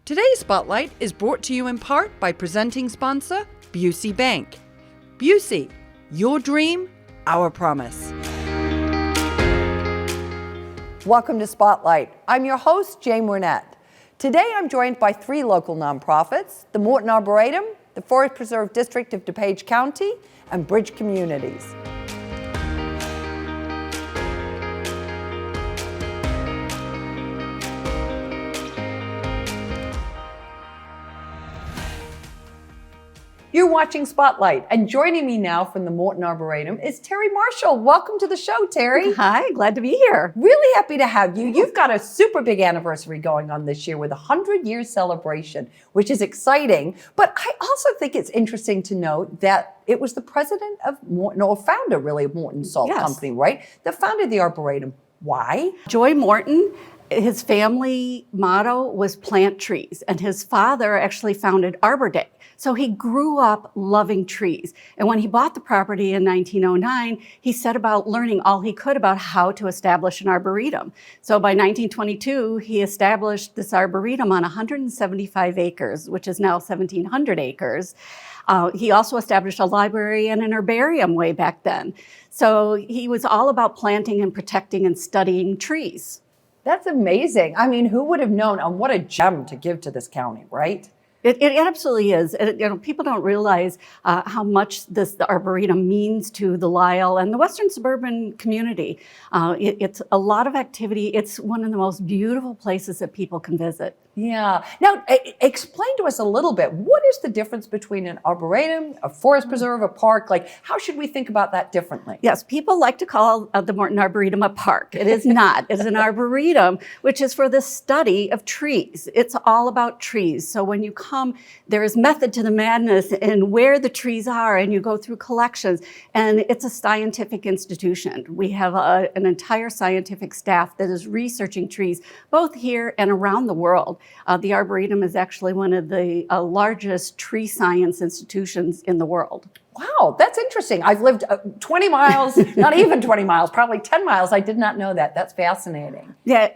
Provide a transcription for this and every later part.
Today's Spotlight is brought to you in part by presenting sponsor, Busey Bank. Busey, your dream, our promise. Welcome to Spotlight. I'm your host, Jane Wernette. Today I'm joined by three local nonprofits, the Morton Arboretum, the Forest Preserve District of DuPage County, and Bridge Communities. You're watching Spotlight, and joining me now from the Morton Arboretum is Tari Marshall. Welcome to the show, Tari. Hi, glad to be here. Really happy to have you. You've got a super big anniversary going on this year with a 100-year celebration, which is exciting. But I also think it's interesting to note that it was the president of Morton, or founder really, of Morton Salt Company, right? That founded the Arboretum. Why? Joy Morton, his family motto was plant trees, and his father actually founded Arbor Day. So he grew up loving trees. And when he bought the property in 1909, he set about learning all he could about how to establish an arboretum. So by 1922, he established this arboretum on 175 acres, which is now 1,700 acres. He also established a library and an herbarium way back then. So he was all about planting and protecting and studying trees. That's amazing. I mean, who would have known? And what a gem to give to this county, right? It absolutely is. People don't realize how much the Arboretum means to the Lisle and the Western suburban community. It's a lot of activity. It's one of the most beautiful places that people can visit. Yeah. Now, explain to us a little bit, what is the difference between an arboretum, a forest preserve, a park? Like, how should we think about that differently? Yes, people like to call the Morton Arboretum a park. It is not. It's an arboretum, which is for the study of trees. It's all about trees. So when you come, there is method to the madness in where the trees are, and you go through collections, and it's a scientific institution. We have an entire scientific staff that is researching trees, both here and around the world. The Arboretum is actually one of the largest tree science institutions in the world. Wow, that's interesting. I've lived 20 miles, not even 20 miles, probably 10 miles. I did not know that. That's fascinating. Yeah,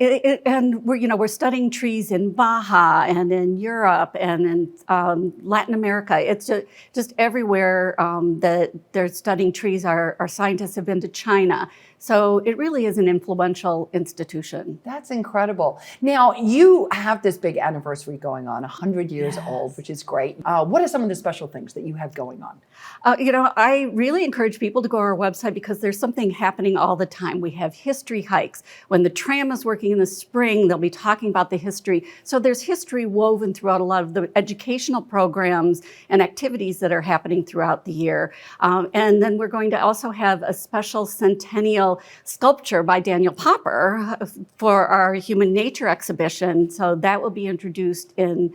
and we're studying trees in Baja and in Europe and in Latin America. It's just everywhere that they're studying trees. Our scientists have been to China. So it really is an influential institution. That's incredible. Now, you have this big anniversary going on, 100 years old, which is great. What are some of the special things that you have going on? I really encourage people to go to our website because there's something happening all the time. We have history hikes. When the tram is working in the spring, they'll be talking about the history. So there's history woven throughout a lot of the educational programs and activities that are happening throughout the year. And then we're going to also have a special centennial sculpture by Daniel Popper for our Human Nature exhibition. So that will be introduced in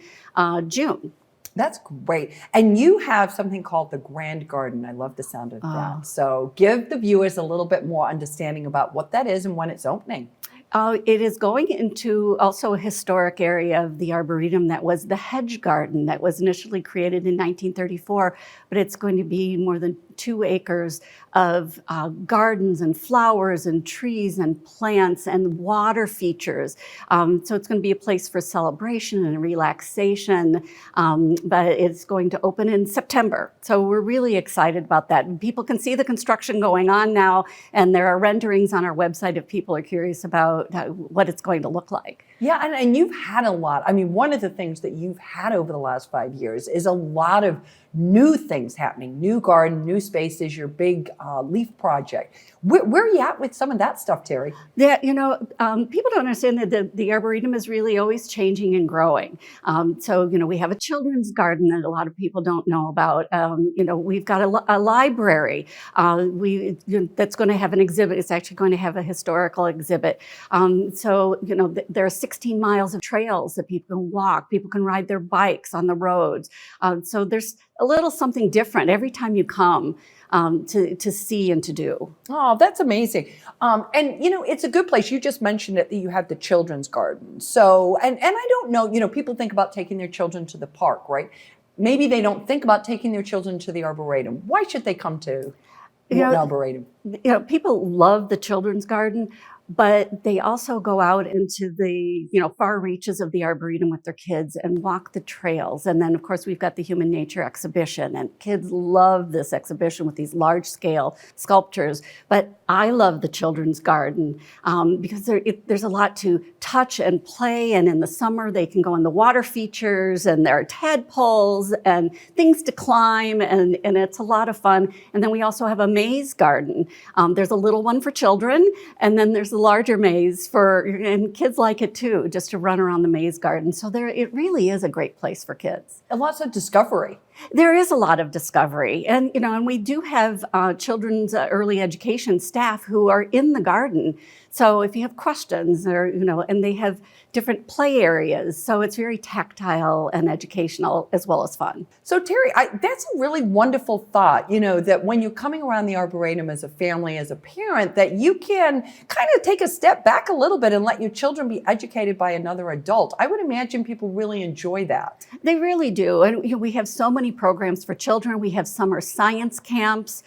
June. That's great. And you have something called the Grand Garden. I love the sound of that. So give the viewers a little bit more understanding about what that is and when it's opening. It is going into also a historic area of the Arboretum that was the hedge garden that was initially created in 1934, but it's going to be more than 2 acres of gardens and flowers and trees and plants and water features. So it's going to be a place for celebration and relaxation, but it's going to open in September. So we're really excited about that. People can see the construction going on now, and there are renderings on our website if people are curious about what it's going to look like. Yeah, and you've had a lot. I mean, one of the things that you've had over the last 5 years is a lot of new things happening, new garden, new spaces, your big leaf project. Where are you at with some of that stuff, Tari? Yeah, people don't understand that the Arboretum is really always changing and growing. So, we have a children's garden that a lot of people don't know about. We've got a library that's going to have an exhibit. It's actually going to have a historical exhibit. There are 16 miles of trails that people can walk. People can ride their bikes on the roads. So there's a little something different every time you come to see and to do. Oh, that's amazing. It's a good place. You just mentioned it, that you have the children's garden. So, and I don't know, people think about taking their children to the park, right? Maybe they don't think about taking their children to the Arboretum. Why should they come to Morton Arboretum? People love the children's garden, but they also go out into the far reaches of the Arboretum with their kids and walk the trails. And then, of course, we've got the Human Nature exhibition, and kids love this exhibition with these large-scale sculptures. But I love the children's garden because there's a lot to touch and play, and in the summer they can go in the water features, and there are tadpoles and things to climb, and it's a lot of fun. And then we also have a maze garden. There's a little one for children, and then there's a larger maze and kids like it too, just to run around the maze garden. So it really is a great place for kids. And lots of discovery. There is a lot of discovery, and we do have children's early education staff who are in the garden. So if you have questions, and they have different play areas, so it's very tactile and educational as well as fun. So Tari, that's a really wonderful thought, that when you're coming around the Arboretum as a family, as a parent, that you can kind of take a step back a little bit and let your children be educated by another adult. I would imagine people really enjoy that. They really do. And we have so many programs for children. We have summer science camps.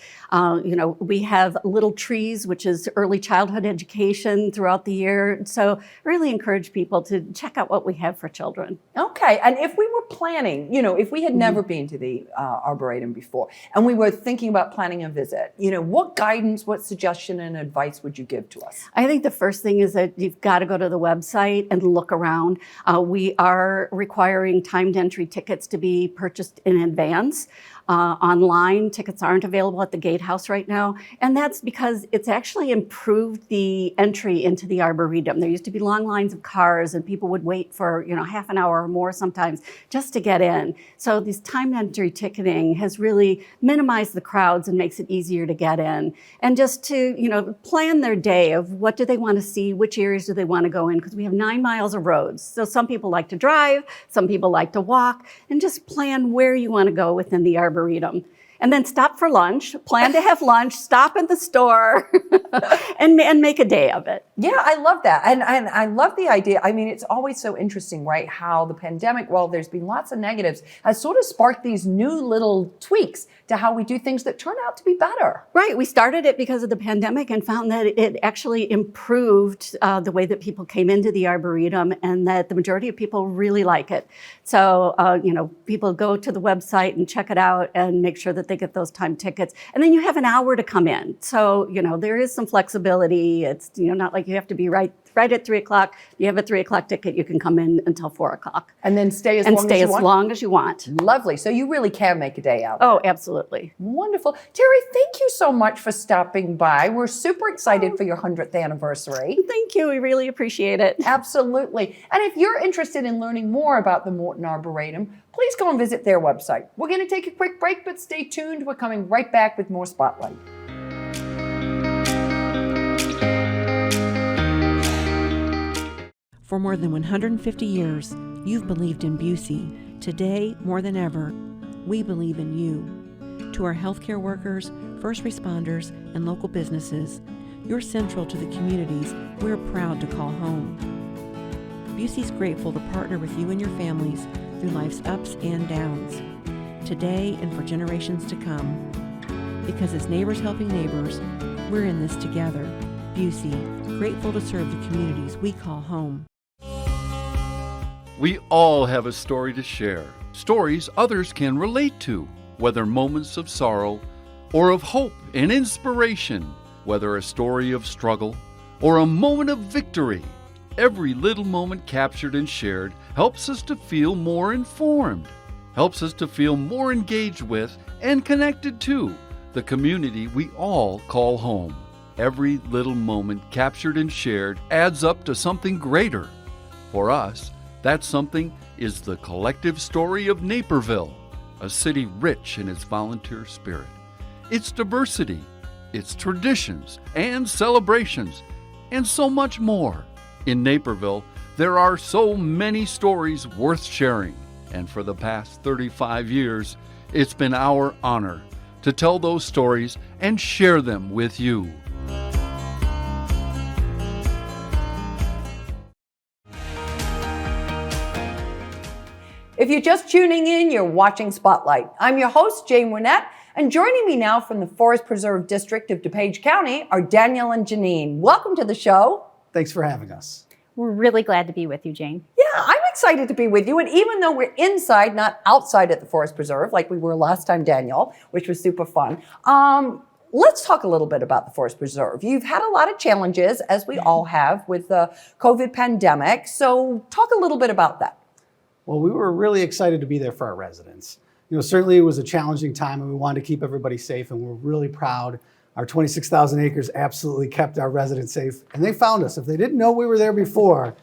We have Little Trees, which is early childhood education throughout the year. So really encourage people to check out what we have for children. Okay. And if we were planning, if we had never been to the Arboretum before and we were thinking about planning a visit, what guidance, what suggestion and advice would you give to us? I think the first thing is that you've got to go to the website and look around. We are requiring timed entry tickets to be purchased in advance. Online, tickets aren't available at the gatehouse right now, and that's because it's actually improved the entry into the Arboretum. There used to be long lines of cars, and people would wait for half an hour or more sometimes just to get in. So this timed entry ticketing has really minimized the crowds and makes it easier to get in. And just to plan their day of what do they want to see, which areas do they want to go in, because we have 9 miles of roads. So some people like to drive, some people like to walk, and just plan where you want to go within the Arboretum. And then stop for lunch, plan to have lunch, stop at the store, and make a day of it. Yeah, I love that. And I love the idea. I mean, it's always so interesting, right? How the pandemic, while there's been lots of negatives, has sort of sparked these new little tweaks to how we do things that turn out to be better. Right. We started it because of the pandemic and found that it actually improved the way that people came into the Arboretum, and that the majority of people really like it. So, people go to the website and check it out and make sure that they get those time tickets. And then you have an hour to come in. So, there is some flexibility. It's, not like you have to be right at 3 o'clock. You have a 3 o'clock ticket, you can come in until 4 o'clock. And then stay as long as you want. Lovely. So you really can make a day out. Oh, absolutely. Wonderful. Tari, thank you so much for stopping by. We're super excited for your 100th anniversary. Thank you. We really appreciate it. Absolutely. And if you're interested in learning more about the Morton Arboretum, please go and visit their website. We're going to take a quick break, but stay tuned. We're coming right back with more Spotlight. For more than 150 years, you've believed in Busey. Today, more than ever, we believe in you. To our healthcare workers, first responders, and local businesses, you're central to the communities we're proud to call home. Busey's grateful to partner with you and your families through life's ups and downs, today and for generations to come. Because as neighbors helping neighbors, we're in this together. Busey, grateful to serve the communities we call home. We all have a story to share, stories others can relate to, whether moments of sorrow or of hope and inspiration, whether a story of struggle or a moment of victory. Every little moment captured and shared helps us to feel more informed, helps us to feel more engaged with and connected to the community we all call home. Every little moment captured and shared adds up to something greater. For us, that something is the collective story of Naperville, a city rich in its volunteer spirit, its diversity, its traditions and celebrations, and so much more. In Naperville, there are so many stories worth sharing, and for the past 35 years, it's been our honor to tell those stories and share them with you. If you're just tuning in, you're watching Spotlight. I'm your host, Jane Wernette, and joining me now from the Forest Preserve District of DuPage County are Daniel and Jeannine. Welcome to the show. Thanks for having us. We're really glad to be with you, Jane. Yeah, I'm excited to be with you. And even though we're inside, not outside at the Forest Preserve, like we were last time, Daniel, which was super fun, let's talk a little bit about the Forest Preserve. You've had a lot of challenges, as we all have, with the COVID pandemic. So talk a little bit about that. Well, we were really excited to be there for our residents. Certainly it was a challenging time and we wanted to keep everybody safe, and we're really proud. Our 26,000 acres absolutely kept our residents safe, and they found us. If they didn't know we were there before,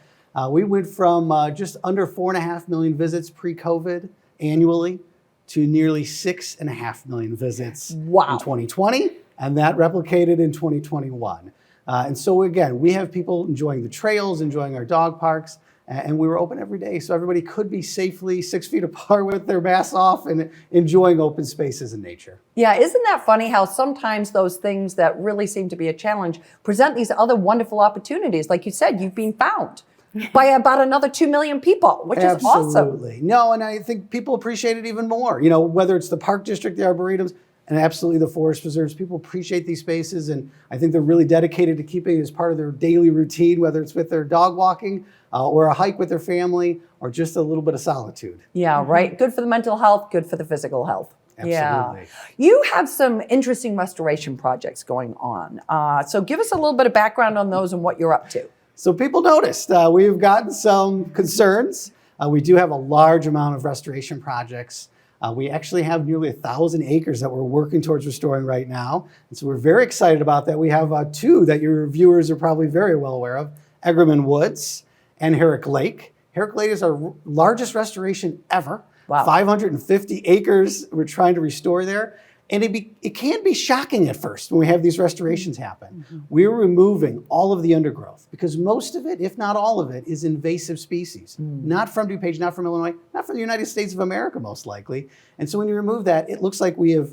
we went from just under 4.5 million visits pre-COVID annually to nearly 6.5 million visits in 2020, and that replicated in 2021. And so again, we have people enjoying the trails, enjoying our dog parks, and we were open every day so everybody could be safely 6 feet apart with their masks off and enjoying open spaces and nature. Yeah, isn't that funny how sometimes those things that really seem to be a challenge present these other wonderful opportunities? Like you said, you've been found by about another 2 million people, which is awesome. Absolutely. No, and I think people appreciate it even more. Whether it's the Park District, the Arboretums, and absolutely the Forest Preserves, people appreciate these spaces, and I think they're really dedicated to keeping it as part of their daily routine, whether it's with their dog walking or a hike with their family or just a little bit of solitude. Yeah, right. Good for the mental health, good for the physical health. Absolutely. Yeah. You have some interesting restoration projects going on. So give us a little bit of background on those and what you're up to. So people noticed we've gotten some concerns. We do have a large amount of restoration projects. We actually have nearly 1,000 acres that we're working towards restoring right now. And so we're very excited about that. We have two that your viewers are probably very well aware of, Egremon Woods and Herrick Lake. Herrick Lake is our largest restoration ever. Wow. 550 acres we're trying to restore there. And it can be shocking at first when we have these restorations happen. Mm-hmm. We're removing all of the undergrowth because most of it, if not all of it, is invasive species. Not from DuPage, not from Illinois, not from the United States of America, most likely. And so when you remove that, it looks like we have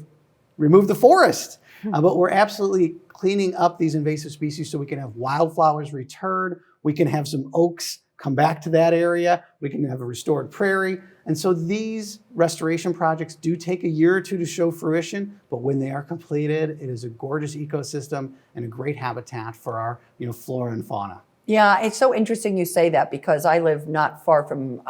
removed the forest. But we're absolutely cleaning up these invasive species so we can have wildflowers return. We can have some oaks come back to that area. We can have a restored prairie. And so these restoration projects do take a year or two to show fruition, but when they are completed, it is a gorgeous ecosystem and a great habitat for our flora and fauna. Yeah, it's so interesting you say that because I live not far from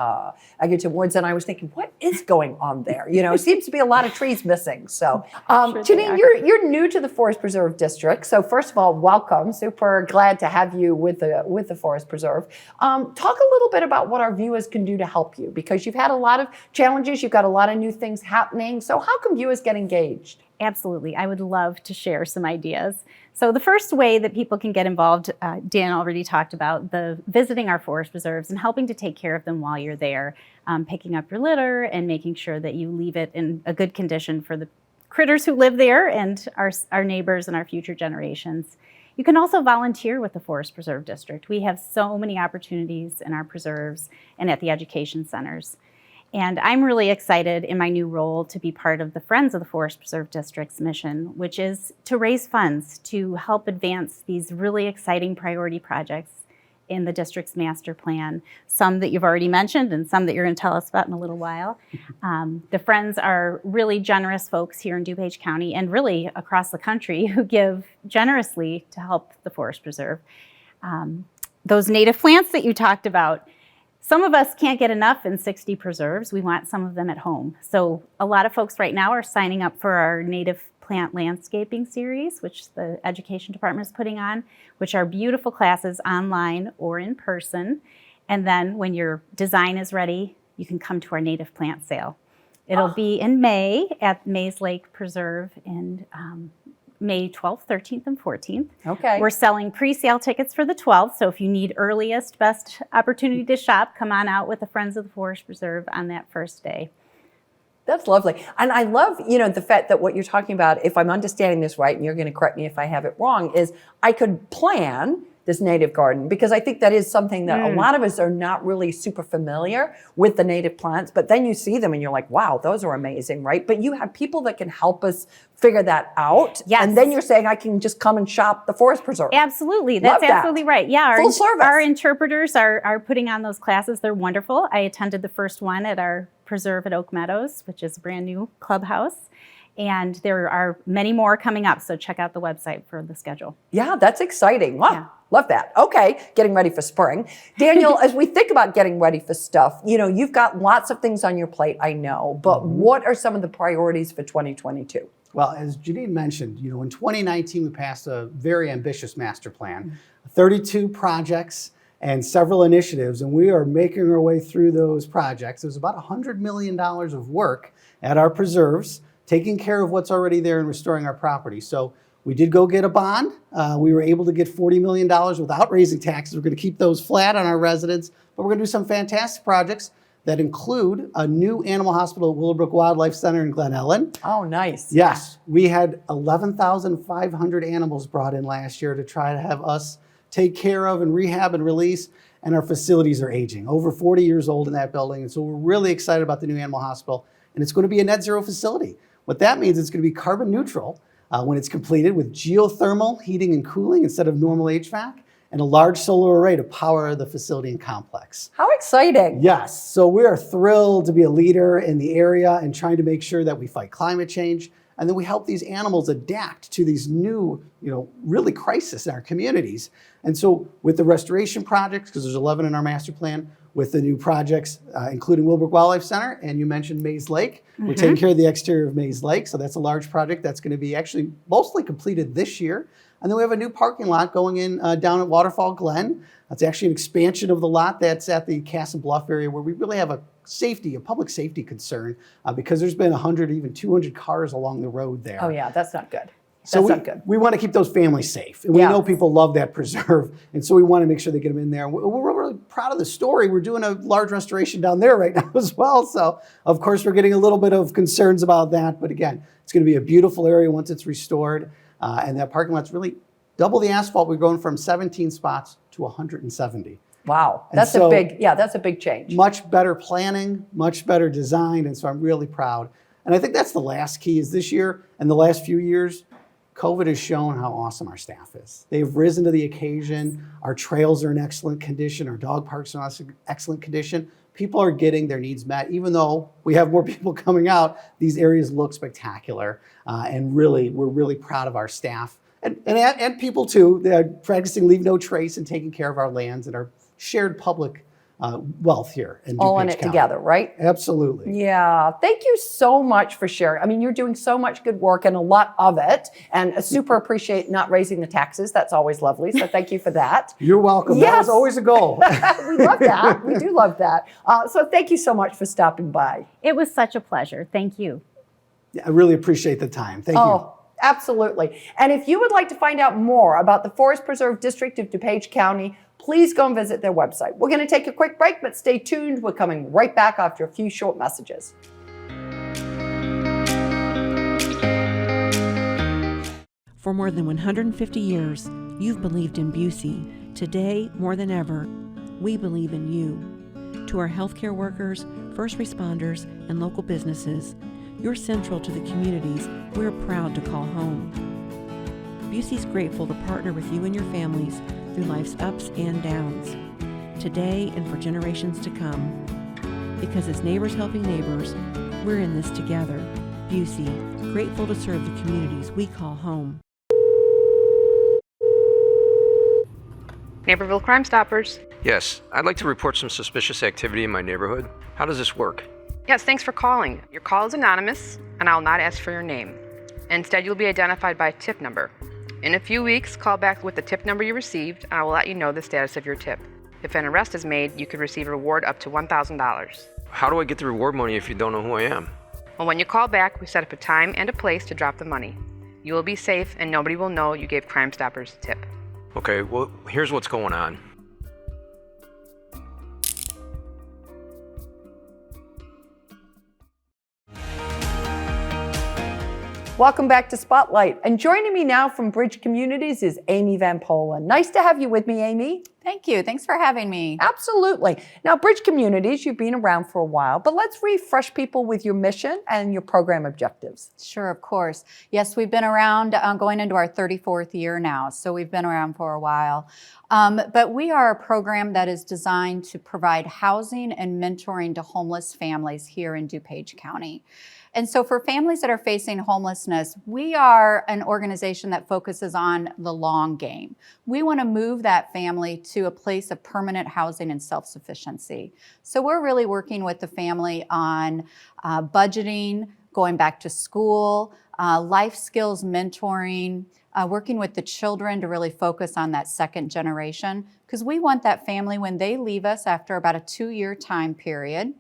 Egerton Woods, and I was thinking, what is going on there? It seems to be a lot of trees missing. So, Jeannine, you're new to the Forest Preserve District. So, first of all, welcome. Super glad to have you with the Forest Preserve. Talk a little bit about what our viewers can do to help you, because you've had a lot of challenges, you've got a lot of new things happening. So, how can viewers get engaged? Absolutely. I would love to share some ideas. So the first way that people can get involved, Dan already talked about visiting our forest preserves and helping to take care of them while you're there, picking up your litter and making sure that you leave it in a good condition for the critters who live there and our neighbors and our future generations. You can also volunteer with the Forest Preserve District. We have so many opportunities in our preserves and at the education centers. And I'm really excited in my new role to be part of the Friends of the Forest Preserve District's mission, which is to raise funds to help advance these really exciting priority projects in the district's master plan, some that you've already mentioned and some that you're going to tell us about in a little while. The Friends are really generous folks here in DuPage County and really across the country who give generously to help the Forest Preserve. Those native plants that you talked about, some of us can't get enough in 60 preserves. We want some of them at home. So a lot of folks right now are signing up for our native plant landscaping series, which the education department is putting on, which are beautiful classes online or in person. And then when your design is ready, you can come to our native plant sale. It'll be in May at Mayslake Preserve in May 12th, 13th, and 14th. Okay. We're selling pre-sale tickets for the 12th, so if you need earliest, best opportunity to shop, come on out with the Friends of the Forest Preserve on that first day. That's lovely. And I love, the fact that what you're talking about, if I'm understanding this right, and you're going to correct me if I have it wrong, is I could plan this native garden, because I think that is something that a lot of us are not really super familiar with, the native plants, but then you see them and you're like, wow, those are amazing, right? But you have people that can help us figure that out. Yes. And then you're saying I can just come and shop the Forest Preserve. Absolutely. That's absolutely right. Yeah. Full service. Our interpreters are putting on those classes. They're wonderful. I attended the first one at our preserve at Oak Meadows, which is a brand new clubhouse. And there are many more coming up, so check out the website for the schedule. Yeah, that's exciting. Wow. Yeah. Love that. Okay, getting ready for spring. Daniel, as we think about getting ready for stuff, you've got lots of things on your plate, I know, but what are some of the priorities for 2022? Well, as Jeannine mentioned, in 2019, we passed a very ambitious master plan, 32 projects and several initiatives, and we are making our way through those projects. There's about $100 million of work at our preserves, taking care of what's already there and restoring our property. So we did go get a bond. We were able to get $40 million without raising taxes. We're going to keep those flat on our residents, but we're going to do some fantastic projects that include a new animal hospital at Willowbrook Wildlife Center in Glen Ellen. Oh, nice. Yes, we had 11,500 animals brought in last year to try to have us take care of and rehab and release, and our facilities are aging, over 40 years old in that building, and so we're really excited about the new animal hospital, and it's going to be a net zero facility. What that means, it's going to be carbon neutral when it's completed with geothermal heating and cooling instead of normal HVAC, and a large solar array to power the facility and complex. How exciting. Yes, so we are thrilled to be a leader in the area and trying to make sure that we fight climate change and then we help these animals adapt to these new, really crisis in our communities. And so with the restoration projects, because there's 11 in our master plan, with the new projects, including Willowbrook Wildlife Center, and you mentioned Mayslake. We're taking care of the exterior of Mayslake, so that's a large project that's going to be actually mostly completed this year. And then we have a new parking lot going in down at Waterfall Glen. That's actually an expansion of the lot that's at the Castle Bluff area where we really have a public safety concern because there's been 100, even 200 cars along the road there. Oh yeah, that's not good. So That's not good. we want to keep those families safe. And we know people love that preserve. And so we want to make sure they get them in there. We're really proud of the story. We're doing a large restoration down there right now as well. So of course we're getting a little bit of concerns about that. But again, it's going to be a beautiful area once it's restored. And that parking lot's really double the asphalt. We're going from 17 spots to 170. Wow, And that's so that's a big change. Much better planning, much better design. And so I'm really proud. And I think that's the last key is this year and the last few years, COVID has shown how awesome our staff is. They've risen to the occasion. Our trails are in excellent condition. Our dog parks are in excellent condition. People are getting their needs met. Even though we have more people coming out, these areas look spectacular. And really, we're really proud of our staff. And people too, they're practicing leave no trace and taking care of our lands and our shared public wealth here in DuPage All in it County. together, right? Absolutely. Yeah, thank you so much for sharing. I mean, you're doing so much good work and a lot of it, and I super appreciate not raising the taxes. That's always lovely, so thank you for that. You're welcome. That was always a goal. We love that. We do love that. So thank you so much for stopping by. It was such a pleasure. Thank you. Yeah, I really appreciate the time. Thank you. Absolutely. And if you would like to find out more about the Forest Preserve District of DuPage County, please go and visit their website. We're going to take a quick break, but stay tuned. We're coming right back after a few short messages. For more than 150 years, you've believed in Busey. Today, more than ever, we believe in you. To our healthcare workers, first responders, and local businesses, you're central to the communities we're proud to call home. Busey's grateful to partner with you and your families through life's ups and downs, today and for generations to come. Because as neighbors helping neighbors, we're in this together. Busey, grateful to serve the communities we call home. Naperville Crime Stoppers. Yes, I'd like to report some suspicious activity in my neighborhood. How does this work? Yes, thanks for calling. Your call is anonymous, and I will not ask for your name. Instead, you'll be identified by a tip number. In a few weeks, call back with the tip number you received, and I will let you know the status of your tip. If an arrest is made, you could receive a reward up to $1,000. How do I get the reward money if you don't know who I am? Well, when you call back, we set up a time and a place to drop the money. You will be safe, and nobody will know you gave Crime Stoppers a tip. Okay, well, here's what's going on. Welcome back to Spotlight. And joining me now from Bridge Communities is Amy Van Polen. Nice to have you with me, Amy. Thank you. Thanks for having me. Absolutely. Now, Bridge Communities, you've been around for a while, but let's refresh people with your mission and your program objectives. Sure, of course. Yes, we've been around going into our 34th year now, so we've been around for a while. But we are a program that is designed to provide housing and mentoring to homeless families here in DuPage County. And so for families that are facing homelessness, we are an organization that focuses on the long game. We want to move that family to a place of permanent housing and self-sufficiency. So we're really working with the family on budgeting, going back to school, life skills mentoring, working with the children to really focus on that second generation, because we want that family, when they leave us after about a 2-year time period,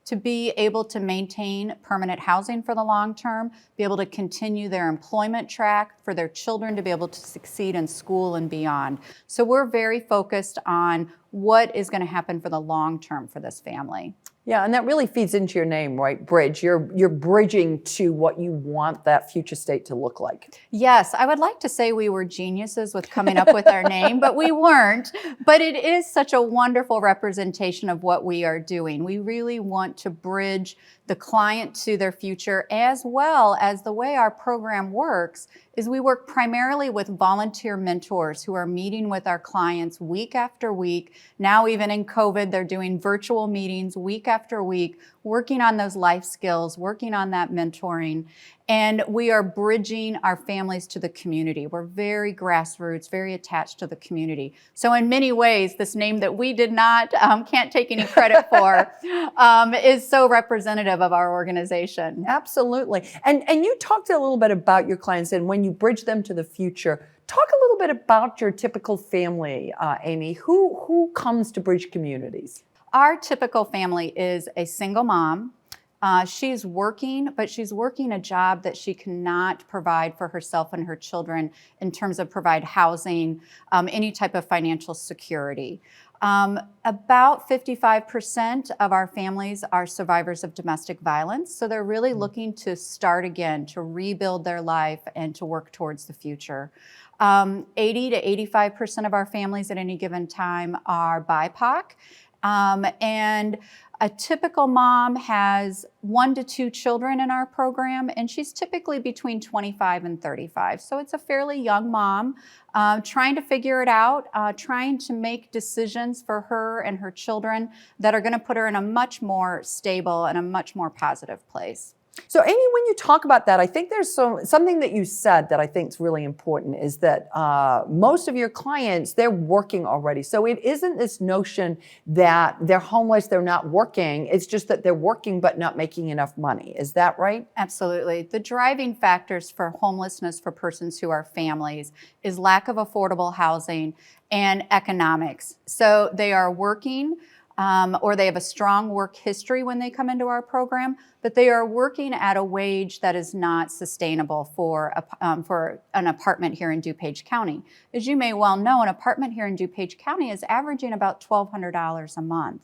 to be able to maintain permanent housing for the long term, be able to continue their employment track, for their children to be able to succeed in school and beyond. So we're very focused on what is going to happen for the long term for this family. Yeah, and that really feeds into your name, right? Bridge. You're bridging to what you want that future state to look like. Yes, I would like to say we were geniuses with coming up with our name, but we weren't. But it is such a wonderful representation of what we are doing. We really want to bridge the client to their future, as well as the way our program works is we work primarily with volunteer mentors who are meeting with our clients week after week. Now, even in COVID, they're doing virtual meetings week after week, working on those life skills, working on that mentoring. And we are bridging our families to the community. We're very grassroots, very attached to the community. So in many ways, this name that we did not, can't take any credit for, is so representative of our organization. Absolutely. And you talked a little bit about your clients and when you bridge them to the future. Talk a little bit about your typical family, Amy. Who comes to Bridge Communities? Our typical family is a single mom. She's working, but she's working a job that she cannot provide for herself and her children in terms of provide housing, any type of financial security. About 55% of our families are survivors of domestic violence, so they're really looking to start again, to rebuild their life and to work towards the future. 80 to 85% of our families at any given time are BIPOC. And a typical mom has 1 to 2 children in our program, and she's typically between 25 and 35. So it's a fairly young mom trying to figure it out, trying to make decisions for her and her children that are going to put her in a much more stable and a much more positive place. So Amy, when you talk about that, I think there's something that you said that I think is really important is that most of your clients, they're working already. So it isn't this notion that they're homeless, they're not working. It's just that they're working but not making enough money. Is that right? Absolutely. The driving factors for homelessness for persons who are families is lack of affordable housing and economics. So they are working or they have a strong work history when they come into our program, but they are working at a wage that is not sustainable for an apartment here in DuPage County. As you may well know, an apartment here in DuPage County is averaging about $1,200 a month.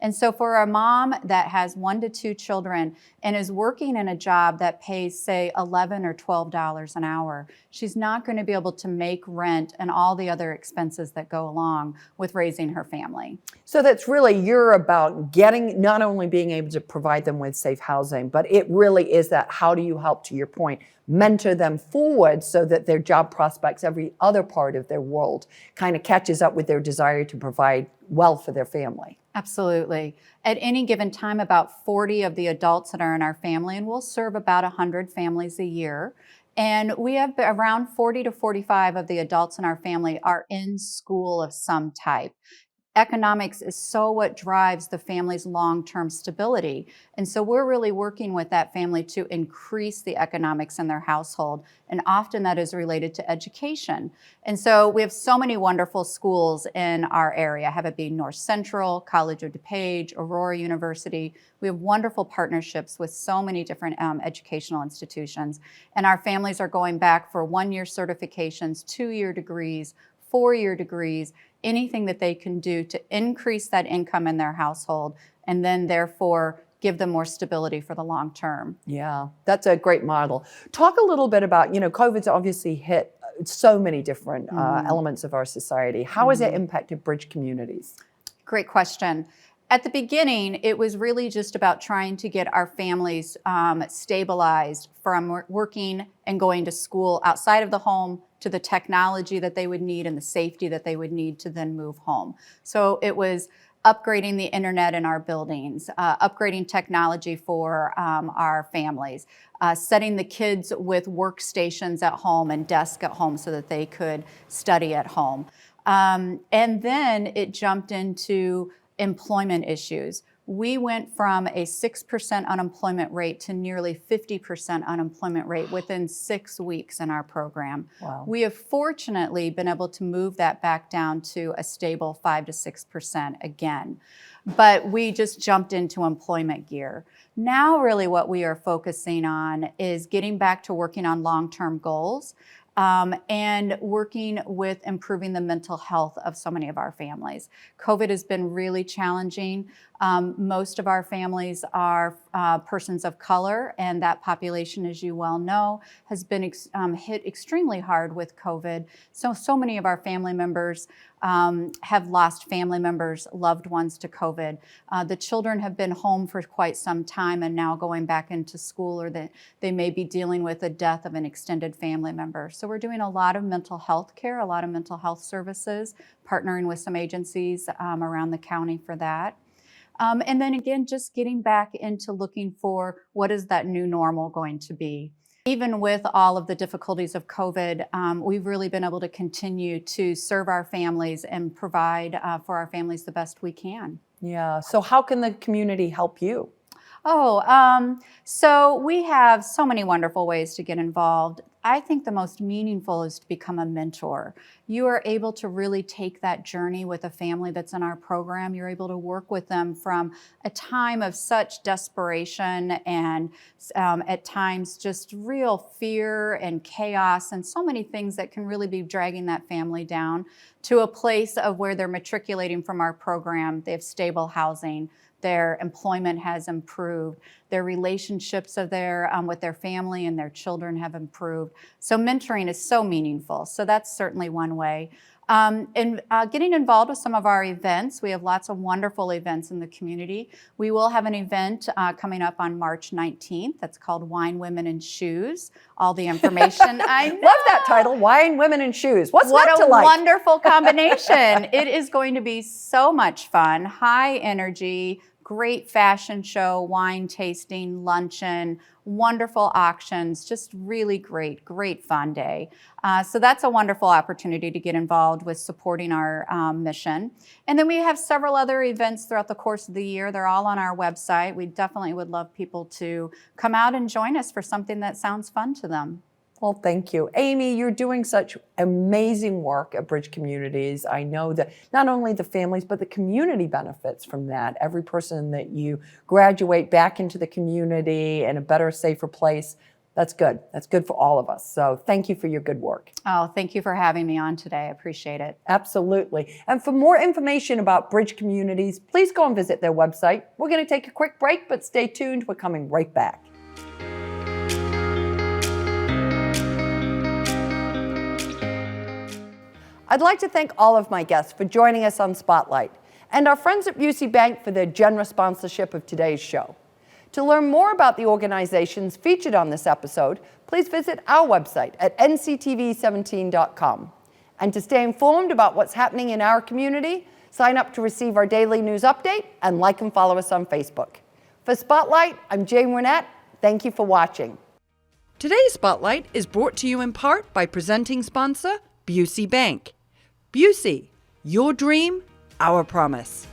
And so for a mom that has 1 to 2 children and is working in a job that pays, say, $11 or $12 an hour, she's not going to be able to make rent and all the other expenses that go along with raising her family. So that's really, you're about getting, not only being able to provide them with safe housing, but it really is that how do you help, to your point, mentor them forward so that their job prospects, every other part of their world kind of catches up with their desire to provide well for their family. Absolutely. At any given time, about 40 of the adults that are in our family, and we'll serve about 100 families a year. And we have around 40 to 45 of the adults in our family are in school of some type. Economics is so what drives the family's long-term stability. And so we're really working with that family to increase the economics in their household. And often that is related to education. And so we have so many wonderful schools in our area, have it be North Central, College of DuPage, Aurora University. We have wonderful partnerships with so many different educational institutions. And our families are going back for 1-year certifications, 2-year degrees, 4-year degrees, anything that they can do to increase that income in their household and then therefore give them more stability for the long term. Yeah, that's a great model. Talk a little bit about, COVID's obviously hit so many different elements of our society. How has it impacted bridge communities? Great question. At the beginning, it was really just about trying to get our families stabilized from working and going to school outside of the home to the technology that they would need and the safety that they would need to then move home. So it was upgrading the internet in our buildings, upgrading technology for our families, setting the kids with workstations at home and desks at home so that they could study at home. And then it jumped into employment issues. We went from a 6% unemployment rate to nearly 50% unemployment rate within 6 weeks in our program. Wow. We have fortunately been able to move that back down to a stable 5 to 6% again. But we just jumped into employment gear. Now really what we are focusing on is getting back to working on long-term goals and working with improving the mental health of so many of our families. COVID has been really challenging. Most of our families are persons of color, and that population, as you well know, has been hit extremely hard with COVID. So many of our family members have lost family members, loved ones to COVID. The children have been home for quite some time and now going back into school, or that they may be dealing with the death of an extended family member. So we're doing a lot of mental health care, a lot of mental health services, partnering with some agencies around the county for that. And then again, just getting back into looking for what is that new normal going to be. Even with all of the difficulties of COVID, we've really been able to continue to serve our families and provide for our families the best we can. Yeah. So how can the community help you? So we have so many wonderful ways to get involved. I think the most meaningful is to become a mentor. You are able to really take that journey with a family that's in our program. You're able to work with them from a time of such desperation and at times just real fear and chaos and so many things that can really be dragging that family down to a place of where they're matriculating from our program. They have stable housing. Their employment has improved. Their relationships with their family and their children have improved. So mentoring is so meaningful. So that's certainly one way. And getting involved with some of our events. We have lots of wonderful events in the community. We will have an event coming up on March 19th. That's called Wine, Women, and Shoes. All the information. I Love that title, Wine, Women, and Shoes. What's what not to a like? wonderful combination. It is going to be so much fun, high energy, great fashion show, wine tasting, luncheon, wonderful auctions, just really great fun day. So that's a wonderful opportunity to get involved with supporting our mission. And then we have several other events throughout the course of the year. They're all on our website. We definitely would love people to come out and join us for something that sounds fun to them. Well, thank you. Amy, you're doing such amazing work at Bridge Communities. I know that not only the families, but the community benefits from that. Every person that you graduate back into the community in a better, safer place, that's good. That's good for all of us. So thank you for your good work. Oh, thank you for having me on today. I appreciate it. Absolutely. And for more information about Bridge Communities, please go and visit their website. We're going to take a quick break, but stay tuned. We're coming right back. I'd like to thank all of my guests for joining us on Spotlight, and our friends at Busey Bank for their generous sponsorship of today's show. To learn more about the organizations featured on this episode, please visit our website at nctv17.com. And to stay informed about what's happening in our community, sign up to receive our daily news update and like and follow us on Facebook. For Spotlight, I'm Jane Wernette. Thank you for watching. Today's Spotlight is brought to you in part by presenting sponsor, Busey Bank. Busey, your dream, our promise.